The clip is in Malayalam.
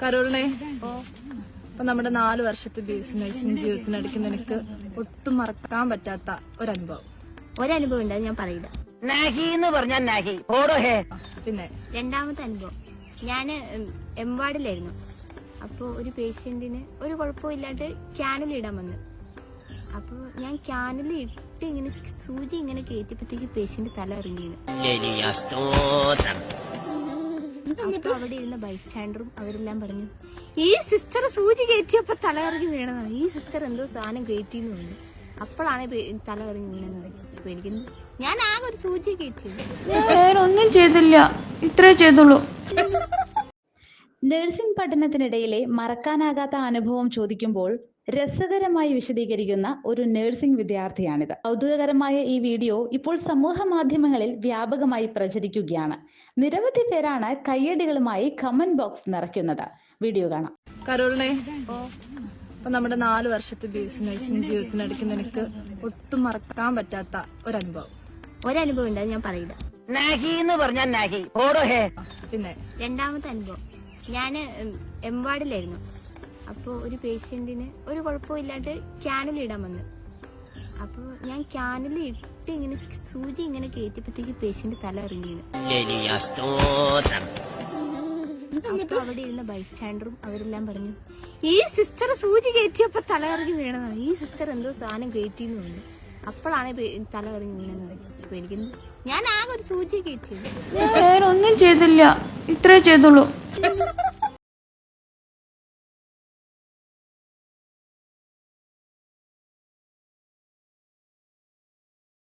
കരോളിനെ ഇപ്പൊ നമ്മുടെ 4 വർഷത്തെ ബി.എസ്.സി നഴ്സിംഗ് ജീവിതത്തിനിടയ്ക്ക് നിനക്ക് ഒട്ടും മറക്കാൻ പറ്റാത്ത ഒരനുഭവം ഉണ്ട്, അത് ഞാൻ പറയില്ല. പിന്നെ രണ്ടാമത്തെ അനുഭവം, ഞാന് എംവാർഡിലായിരുന്നു. അപ്പൊ ഒരു പേഷ്യന്റിന് ഒരു കുഴപ്പമില്ലാണ്ട് ക്യാനുല ഇടാൻ വന്നു. അപ്പൊ ഞാൻ ക്യാനുല ഇട്ട് ഇങ്ങനെ സൂചി ഇങ്ങനെ കയറ്റിയപ്പോഴത്തേക്ക് പേഷ്യന്റ് തല ഇറങ്ങിയാണ്. അപ്പൊ അവിടെ ഇരുന്ന ബൈസ്റ്റാൻഡറും അവരെല്ലാം പറഞ്ഞു, ഈ സിസ്റ്റർ സൂചി കയറ്റിയപ്പോ തല ഇറങ്ങി വീണതാണ്, ഈ സിസ്റ്റർ എന്തോ സാധനം കയറ്റിന്ന് പറഞ്ഞു. അപ്പോഴാണ് തല ഇറങ്ങി വീണെന്ന് പറഞ്ഞു. അപ്പൊ എനിക്ക് ഞാൻ ആകെ ഒരു സൂചി കയറ്റിയത്. ഒന്നും ചെയ്തില്ല, ഇത്രേ ചെയ്തുള്ളൂ. നഴ്സിംഗ് പഠനത്തിനിടയിലെ മറക്കാനാകാത്ത അനുഭവം ചോദിക്കുമ്പോൾ രസകരമായി വിശദീകരിക്കുന്ന ഒരു നഴ്സിംഗ് വിദ്യാർത്ഥിയാണിത്. കൗതുകകരമായ ഈ വീഡിയോ ഇപ്പോൾ സമൂഹ മാധ്യമങ്ങളിൽ വ്യാപകമായി പ്രചരിക്കുകയാണ്. നിരവധി പേരാണ് കയ്യടികളുമായി കമന്റ് ബോക്സ് നിറയ്ക്കുന്നത്. വീഡിയോ കാണാം. കരോളിനെ ഇപ്പൊ നമ്മുടെ 4 വർഷത്തെ ബി.എസ്.സി നഴ്സിംഗ് ജീവിതത്തിനിടയ്ക്ക് നിനക്ക് ഒട്ടും മറക്കാൻ പറ്റാത്ത ഒരനുഭവം ഉണ്ട്, അത് ഞാൻ പറയില്ല. പിന്നെ രണ്ടാമത്തെ അനുഭവം, ഞാന് എംവാർഡിലായിരുന്നു. അപ്പൊ ഒരു പേഷ്യന്റിന് ഒരു കുഴപ്പമില്ലാണ്ട് ക്യാനുല ഇടാൻ വന്നു. അപ്പൊ ഞാൻ ക്യാനുല ഇട്ട് ഇങ്ങനെ സൂചി ഇങ്ങനെ കയറ്റിയപ്പോഴത്തേക്ക് പേഷ്യന്റ് തല ഇറങ്ങിയാണ്. അപ്പൊ അവിടെ ഇരുന്ന ബൈസ്റ്റാൻഡറും അവരെല്ലാം പറഞ്ഞു, ഈ സിസ്റ്റർ സൂചി കയറ്റിയപ്പോ തല ഇറങ്ങി വീണതാണ്, ഈ സിസ്റ്റർ എന്തോ സാധനം കയറ്റിന്ന് പറഞ്ഞു. അപ്പോഴാണ് തല ഇറങ്ങി വീണെന്ന് പറഞ്ഞു. അപ്പൊ എനിക്ക് ഞാൻ ആകെ ഒരു സൂചി കയറ്റിയത്. ഒന്നും ചെയ്തില്ല, ഇത്രേ ചെയ്തുള്ളൂ.